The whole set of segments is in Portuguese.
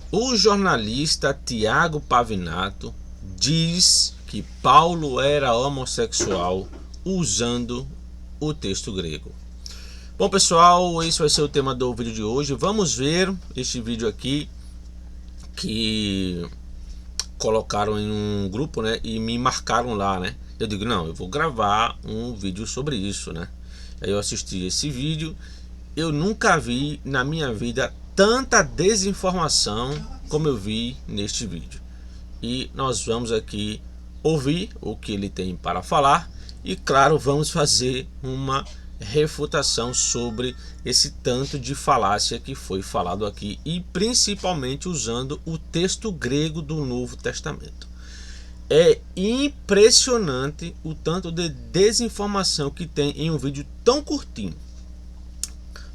O jornalista Tiago Pavinato diz que Paulo era homossexual usando o texto grego. Bom, pessoal, esse vai ser o tema do vídeo de hoje. Vamos ver este vídeo aqui que colocaram em um grupo, né, e me marcaram lá, né? Eu digo, não, eu vou gravar um vídeo sobre isso, né? Aí eu assisti esse vídeo. Eu nunca vi na minha vida tanta desinformação como eu vi neste vídeo. E nós vamos aqui ouvir o que ele tem para falar e, claro, vamos fazer uma refutação sobre esse tanto de falácia que foi falado aqui, e principalmente usando o texto grego do Novo Testamento. É impressionante o tanto de desinformação que tem em um vídeo tão curtinho.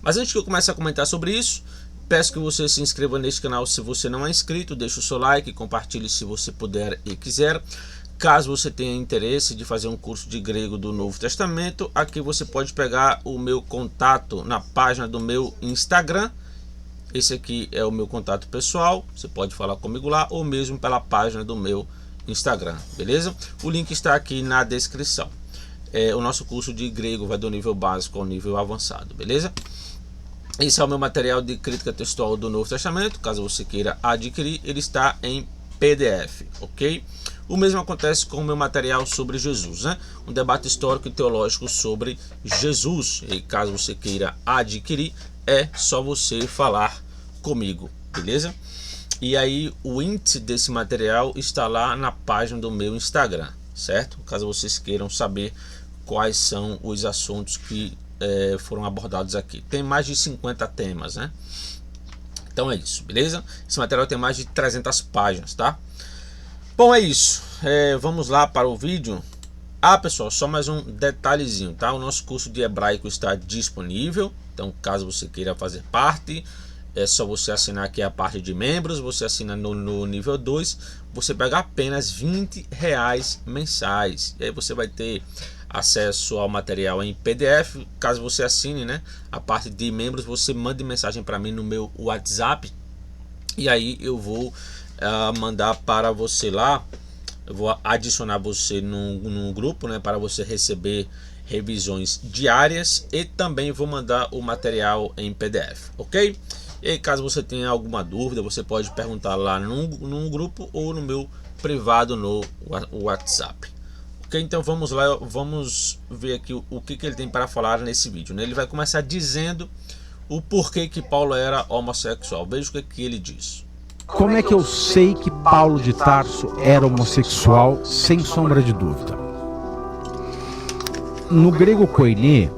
Mas antes que eu comece a comentar sobre isso, peço que você se inscreva neste canal se você não é inscrito, deixe o seu like, compartilhe se você puder e quiser. Caso você tenha interesse de fazer um curso de grego do Novo Testamento, aqui você pode pegar o meu contato na página do meu Instagram. Esse aqui é o meu contato pessoal, você pode falar comigo lá ou mesmo pela página do meu Instagram, beleza? O link está aqui na descrição. O nosso curso de grego vai do nível básico ao nível avançado, beleza? Esse é o meu material de crítica textual do Novo Testamento. Caso você queira adquirir, ele está em PDF, ok? O mesmo acontece com o meu material sobre Jesus, né? Um debate histórico e teológico sobre Jesus. E caso você queira adquirir, é só você falar comigo, beleza? E aí o índice desse material está lá na página do meu Instagram, certo? Caso vocês queiram saber quais são os assuntos que foram abordados aqui. Tem mais de 50 temas, né? Então é isso, beleza? Esse material tem mais de 300 páginas, tá? Bom, é isso. Vamos lá para o vídeo. Pessoal, só mais um detalhezinho, tá? O nosso curso de hebraico está disponível. Então, caso você queira fazer parte, é só você assinar aqui a parte de membros. Você assina no nível 2. Você paga apenas R$20 mensais. E aí você vai ter acesso ao material em PDF. Caso você assine, né, a parte de membros, você manda mensagem para mim no meu WhatsApp. E aí eu vou mandar para você lá. Eu vou adicionar você num grupo, né, para você receber revisões diárias, e também vou mandar o material em PDF, ok? E aí, caso você tenha alguma dúvida, você pode perguntar lá num grupo ou no meu privado no WhatsApp. Ok, então vamos lá, vamos ver aqui o que ele tem para falar nesse vídeo, né? Ele vai começar dizendo o porquê que Paulo era homossexual. Veja o que ele diz. Como é que eu sei que Paulo de Tarso era homossexual, sem sombra de dúvida? No grego koiné,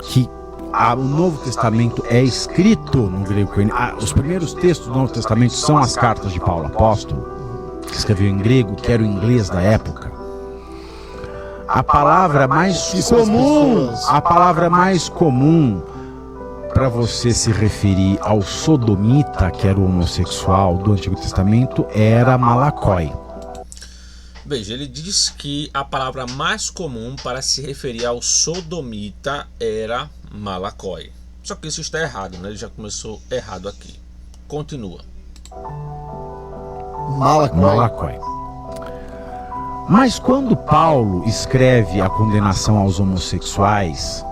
que o Novo Testamento é escrito no grego koiné, os primeiros textos do Novo Testamento são as cartas de Paulo apóstolo, que escreveu em grego, que era o inglês da época. A palavra mais comum para você se referir ao sodomita, que era o homossexual do Antigo Testamento, era malakoi. Veja, ele diz que a palavra mais comum para se referir ao sodomita era malakoi. Só que isso está errado, né? Ele já começou errado aqui. Continua. Malakoi. Mas quando Paulo escreve a condenação aos homossexuais,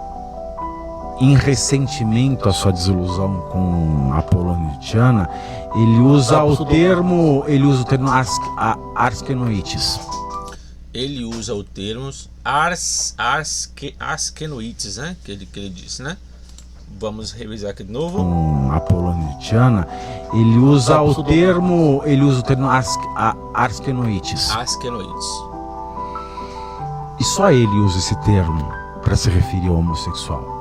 em ressentimento à sua desilusão com Apolônio de Tiana, ele usa o termo arskenoites. Ele usa o termo arskenoites, né? Que ele disse, né? Vamos revisar aqui de novo. Com Apolônio de Tiana, ele usa o termo arskenoites. Arskenoites. E só ele usa esse termo para se referir ao homossexual.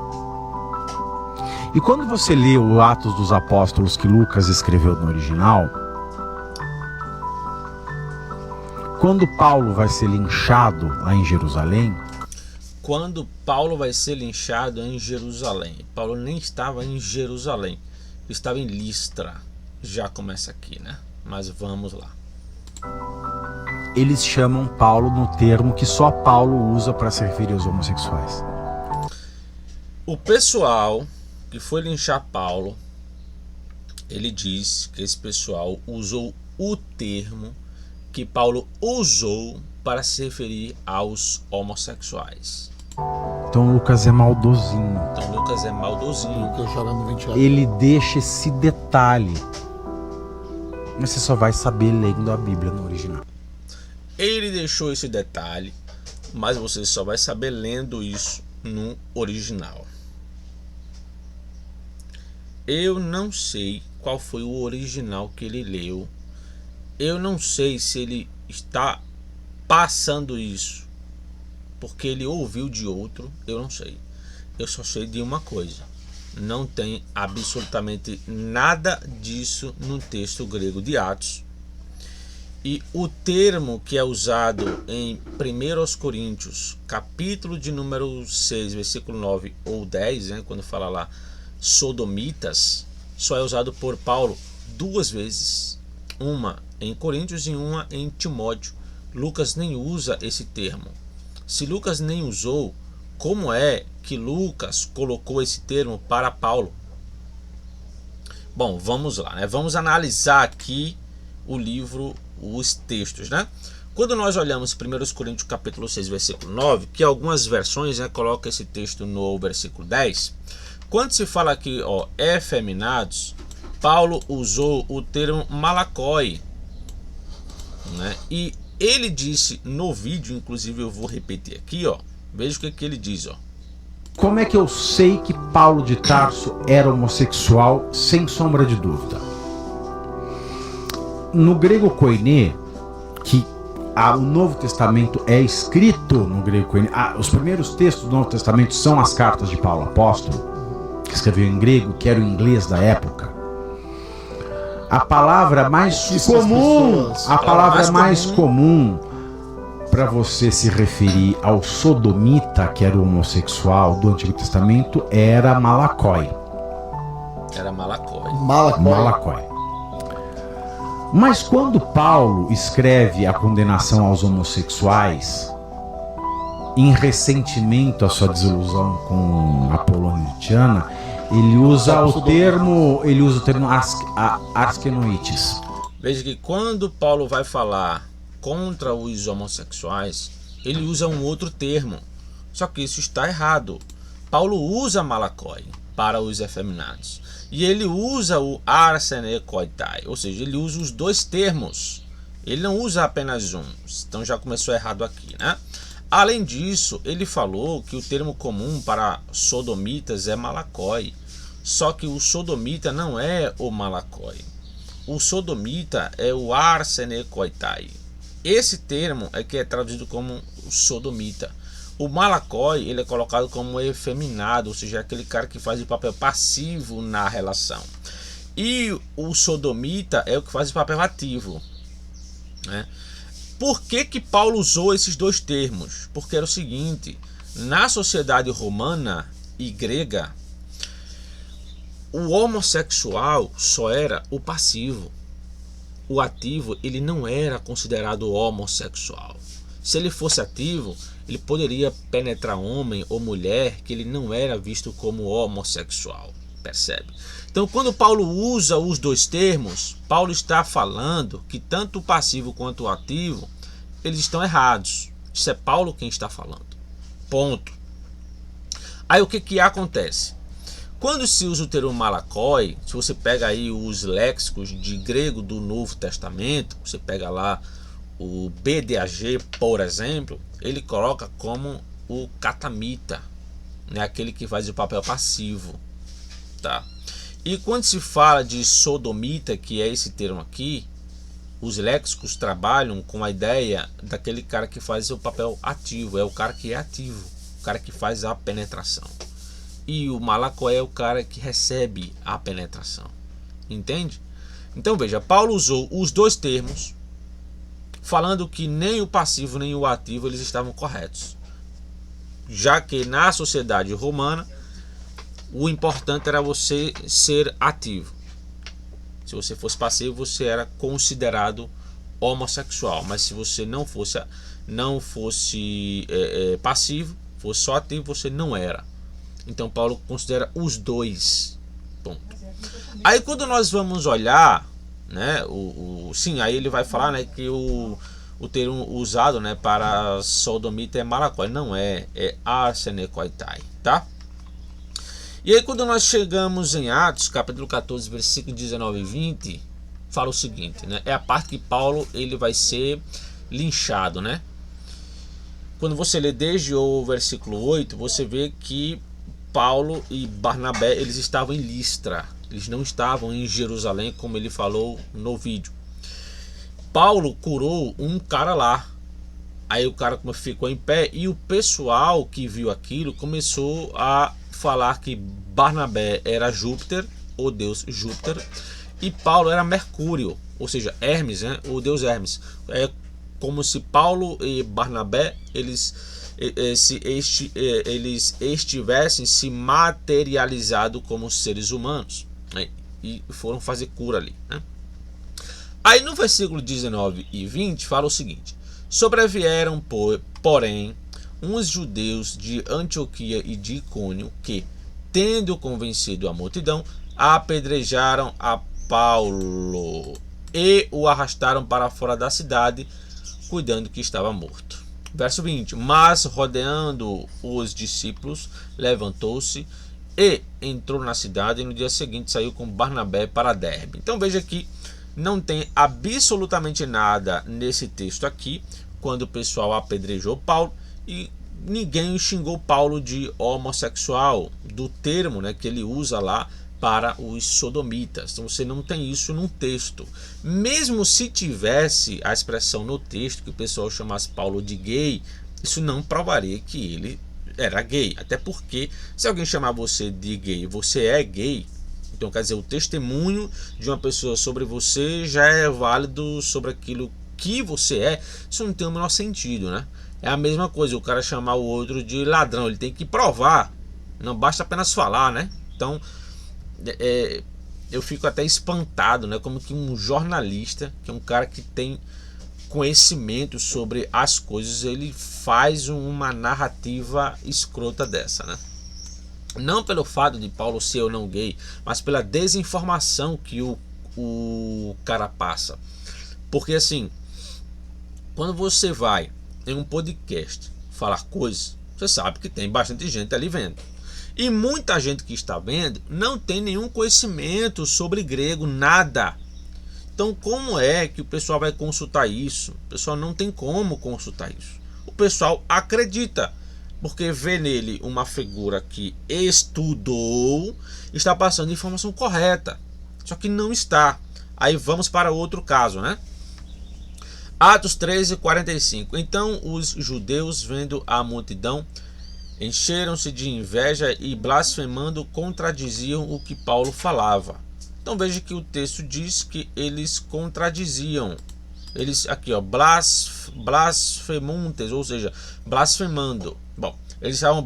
E quando você lê o Atos dos Apóstolos que Lucas escreveu no original, quando Paulo vai ser linchado lá em Jerusalém, Paulo nem estava em Jerusalém, estava em Listra. Já começa aqui, né? Mas vamos lá. Eles chamam Paulo no termo que só Paulo usa para se referir aos homossexuais. O pessoal que foi linchar Paulo ele diz que esse pessoal usou o termo que Paulo usou para se referir aos homossexuais. Então Lucas é maldosinho. Então Lucas é maldosinho. Ele deixa esse detalhe. Mas você só vai saber lendo a Bíblia no original. Ele deixou esse detalhe, mas você só vai saber lendo isso no original. Eu não sei qual foi o original que ele leu. Eu não sei se ele está passando isso porque ele ouviu de outro. Eu não sei. Eu só sei de uma coisa: não tem absolutamente nada disso no texto grego de Atos. E o termo que é usado em 1 Coríntios, capítulo de número 6, versículo 9 ou 10, né, quando fala lá sodomitas, só é usado por Paulo 2 vezes. Uma em Coríntios e uma em Timóteo. Lucas nem usa esse termo. Se Lucas nem usou, como é que Lucas colocou esse termo para Paulo? Bom, vamos lá, né? Vamos analisar aqui o livro, os textos, né? Quando nós olhamos 1 Coríntios capítulo 6, versículo 9, que algumas versões, né, colocam esse texto no versículo 10, quando se fala aqui, ó, efeminados, Paulo usou o termo malakoi, né? E ele disse no vídeo, inclusive eu vou repetir aqui, ó. Veja o que ele diz, ó. Como é que eu sei que Paulo de Tarso era homossexual, sem sombra de dúvida? No grego koiné, que o Novo Testamento é escrito no grego koiné, os primeiros textos do Novo Testamento são as cartas de Paulo apóstolo, que escreveu em grego, que era o inglês da época. A palavra mais comum, para você se referir ao sodomita, que era o homossexual do Antigo Testamento, era malakoi. Era malakoi. Malakoi. Mas quando Paulo escreve a condenação aos homossexuais, em ressentimento à sua desilusão com a Polônia de Tiana, ele usa o termo askenoites. Veja que quando Paulo vai falar contra os homossexuais, ele usa um outro termo. Só que isso está errado. Paulo usa malakoi para os efeminados. E ele usa o arsenekoitai, ou seja, ele usa os dois termos. Ele não usa apenas um. Então já começou errado aqui, né? Além disso, ele falou que o termo comum para sodomitas é malakoi. Só que o sodomita não é o malakoi. O sodomita é o arsenekoitai. Esse termo é que é traduzido como sodomita. O malakoi, ele é colocado como efeminado, ou seja, aquele cara que faz o papel passivo na relação. E o sodomita é o que faz o papel ativo, né? Por que Paulo usou esses dois termos? Porque era o seguinte: na sociedade romana e grega, o homossexual só era o passivo. O ativo, ele não era considerado homossexual. Se ele fosse ativo, ele poderia penetrar homem ou mulher, que ele não era visto como homossexual. Percebe? Então, quando Paulo usa os dois termos, Paulo está falando que tanto o passivo quanto o ativo, eles estão errados. Isso é Paulo quem está falando. Ponto. Aí o que acontece? Quando se usa o termo malakoi, se você pega aí os léxicos de grego do Novo Testamento, você pega lá o BDAG, por exemplo, ele coloca como o catamita, né, aquele que faz o papel passivo, tá? E quando se fala de sodomita, que é esse termo aqui, os léxicos trabalham com a ideia daquele cara que faz o papel ativo, é o cara que é ativo, o cara que faz a penetração. E o malakoi é o cara que recebe a penetração. Entende? Então veja, Paulo usou os dois termos, falando que nem o passivo nem o ativo eles estavam corretos. Já que na sociedade romana, o importante era você ser ativo. Se você fosse passivo, você era considerado homossexual. Mas se você não fosse passivo, fosse só ativo, você não era. Então Paulo considera os dois. Ponto. Aí quando nós vamos olhar, né, sim, aí ele vai falar, né, que o termo usado, né, para sodomita é malakoi, não é arsenekoitai, tá? E aí quando nós chegamos em Atos, capítulo 14, versículo 19 e 20, fala o seguinte, né, é a parte que Paulo ele vai ser linchado, né? Quando você lê desde o versículo 8, você vê que Paulo e Barnabé eles estavam em Listra, eles não estavam em Jerusalém, como ele falou no vídeo. Paulo curou um cara lá, aí o cara ficou em pé e o pessoal que viu aquilo começou a falar que Barnabé era Júpiter, o deus Júpiter, e Paulo era Mercúrio, ou seja, Hermes, né, o deus Hermes. É como se Paulo e Barnabé eles estivessem se materializado como seres humanos, né, e foram fazer cura ali, né? Aí no versículo 19 e 20 fala o seguinte: sobrevieram, porém, uns judeus de Antioquia e de Icônio que, tendo convencido a multidão, apedrejaram a Paulo e o arrastaram para fora da cidade, cuidando que estava morto. Verso 20: mas rodeando os discípulos, levantou-se e entrou na cidade, e no dia seguinte saiu com Barnabé para Derbe. Então veja que não tem absolutamente nada nesse texto aqui quando o pessoal apedrejou Paulo, e ninguém xingou Paulo de homossexual, do termo, né, que ele usa lá para os sodomitas. Então você não tem isso num texto. Mesmo se tivesse a expressão no texto que o pessoal chamasse Paulo de gay, isso não provaria que ele era gay. Até porque se alguém chamar você de gay, você é gay, então quer dizer, o testemunho de uma pessoa sobre você já é válido sobre aquilo que você é. Isso não tem o menor sentido, né? É a mesma coisa o cara chamar o outro de ladrão, ele tem que provar, não basta apenas falar, né? Então eu fico até espantado, né? Como que um jornalista, que é um cara que tem conhecimento sobre as coisas, ele faz uma narrativa escrota dessa, né? Não pelo fato de Paulo ser ou não gay, mas pela desinformação que o cara passa. Porque assim, quando você vai em um podcast falar coisas, você sabe que tem bastante gente ali vendo. E muita gente que está vendo não tem nenhum conhecimento sobre grego, nada. Então como é que o pessoal vai consultar isso? O pessoal não tem como consultar isso. O pessoal acredita, porque vê nele uma figura que estudou, está passando a informação correta. Só que não está. Aí vamos para outro caso, né? Atos 13:45. Então os judeus, vendo a multidão, encheram-se de inveja e, blasfemando, contradiziam o que Paulo falava. Então veja que o texto diz que eles contradiziam. Eles aqui, ó, blasfemuntes, ou seja, blasfemando. Bom, eles estavam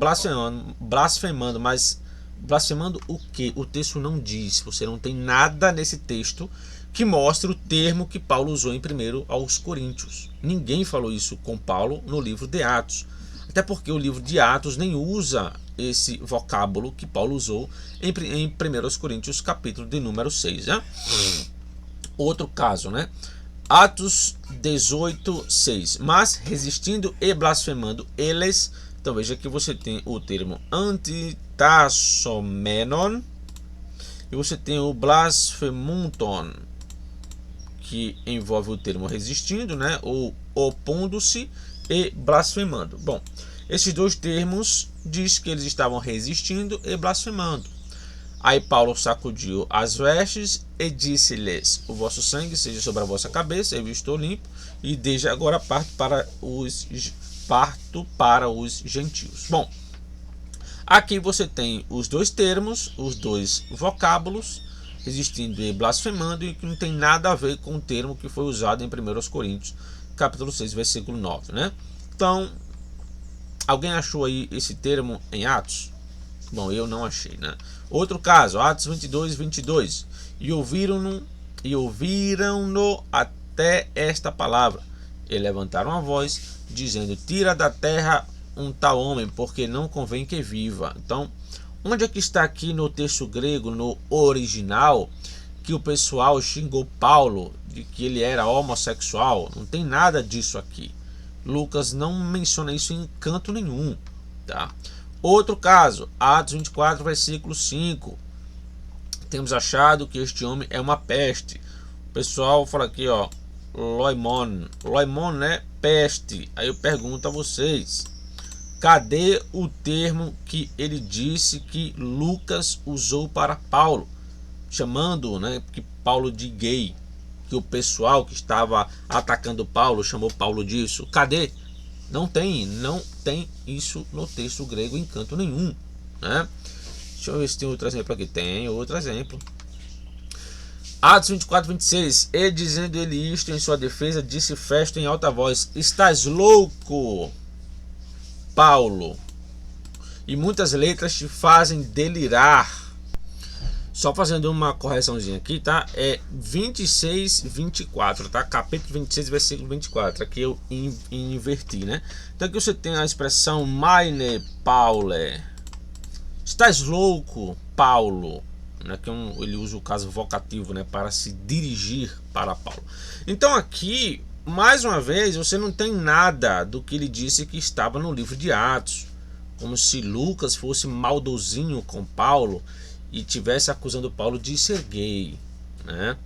blasfemando, mas blasfemando o que? O texto não diz. Você não tem nada nesse texto que mostre o termo que Paulo usou em 1 aos Coríntios. Ninguém falou isso com Paulo no livro de Atos. Até porque o livro de Atos nem usa esse vocábulo que Paulo usou em 1 aos Coríntios, capítulo de número 6. Né? Outro caso, né? Atos 18:6. Mas resistindo e blasfemando eles. Então veja que você tem o termo antitassomenon e você tem o blasfemunton, que envolve o termo resistindo, né, ou opondo-se, e blasfemando. Bom, esses dois termos diz que eles estavam resistindo e blasfemando. Aí Paulo sacudiu as vestes e disse-lhes: o vosso sangue seja sobre a vossa cabeça, eu estou limpo, e desde agora parto para os gentios. Bom, aqui você tem os dois termos, os dois vocábulos, resistindo e blasfemando, e que não tem nada a ver com o termo que foi usado em 1 Coríntios, capítulo 6, versículo 9, né? Então, alguém achou aí esse termo em Atos? Bom, eu não achei, né? Outro caso, Atos 22:22. E ouviram-no até esta palavra, e levantaram a voz, dizendo: tira da terra um tal homem, porque não convém que viva. Então, Onde é que está aqui no texto grego, no original, que o pessoal xingou Paulo de que ele era homossexual? Não tem nada disso aqui. Lucas não menciona isso em canto nenhum, tá? Outro caso, Atos 24, versículo 5. Temos achado que este homem é uma peste. O pessoal fala aqui, ó, loimon. Loimon é peste. Aí eu pergunto a vocês, cadê o termo que ele disse que Lucas usou para Paulo, chamando, né, que Paulo de gay, que o pessoal que estava atacando Paulo chamou Paulo disso? Cadê? Não tem isso no texto grego em canto nenhum, né? Deixa eu ver se tem outro exemplo aqui. Tem outro exemplo. Atos 24, 26. E dizendo ele isto em sua defesa, disse Festo em alta voz: estás louco, Paulo, e muitas letras te fazem delirar. Só fazendo uma correçãozinha aqui, tá? É 26, 24, tá? Capítulo 26, versículo 24. Aqui eu inverti, né? Então aqui você tem a expressão Meine Paule. Estás louco, Paulo, né? Que ele usa o caso vocativo, né? Para se dirigir para Paulo. Então aqui, mais uma vez, você não tem nada do que ele disse que estava no livro de Atos, como se Lucas fosse maldosinho com Paulo e tivesse acusando Paulo de ser gay, né?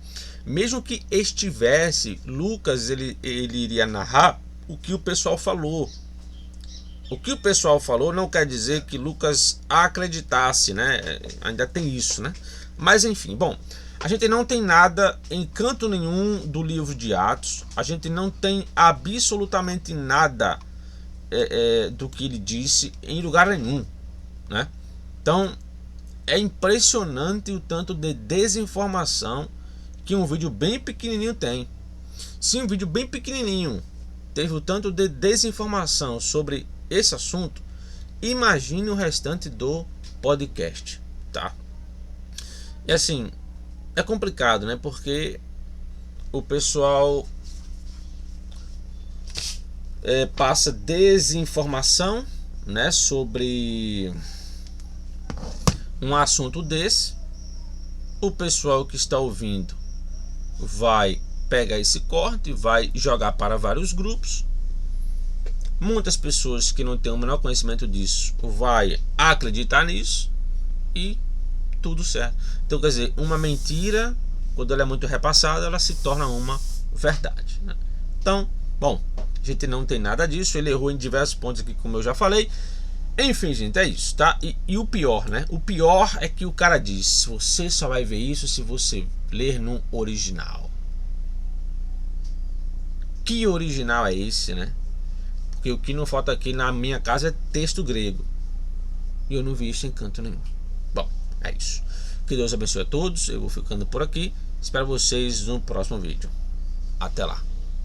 Mesmo que estivesse, Lucas ele iria narrar o que o pessoal falou. O que o pessoal falou não quer dizer que Lucas acreditasse, né? Ainda tem isso, né? Mas enfim, bom, a gente não tem nada em canto nenhum do livro de Atos. A gente não tem absolutamente nada do que ele disse em lugar nenhum, né? Então é impressionante o tanto de desinformação que um vídeo bem pequenininho tem. Se um vídeo bem pequenininho teve o tanto de desinformação sobre esse assunto, imagine o restante do podcast, tá? E assim, é complicado, né? Porque o pessoal passa desinformação, né, sobre um assunto desse. O pessoal que está ouvindo vai pegar esse corte e vai jogar para vários grupos. Muitas pessoas que não têm o menor conhecimento disso vai acreditar nisso e tudo certo. Então, quer dizer, uma mentira, quando ela é muito repassada, ela se torna uma verdade, né? Então, bom, a gente não tem nada disso. Ele errou em diversos pontos aqui, como eu já falei. Enfim, gente, é isso, tá? E o pior, né? O pior é que o cara diz: você só vai ver isso se você ler no original. Que original é esse, né? Porque o que não falta aqui na minha casa é texto grego. E eu não vi isso em canto nenhum. Bom, é isso. Que Deus abençoe a todos. Eu vou ficando por aqui. Espero vocês no próximo vídeo. Até lá.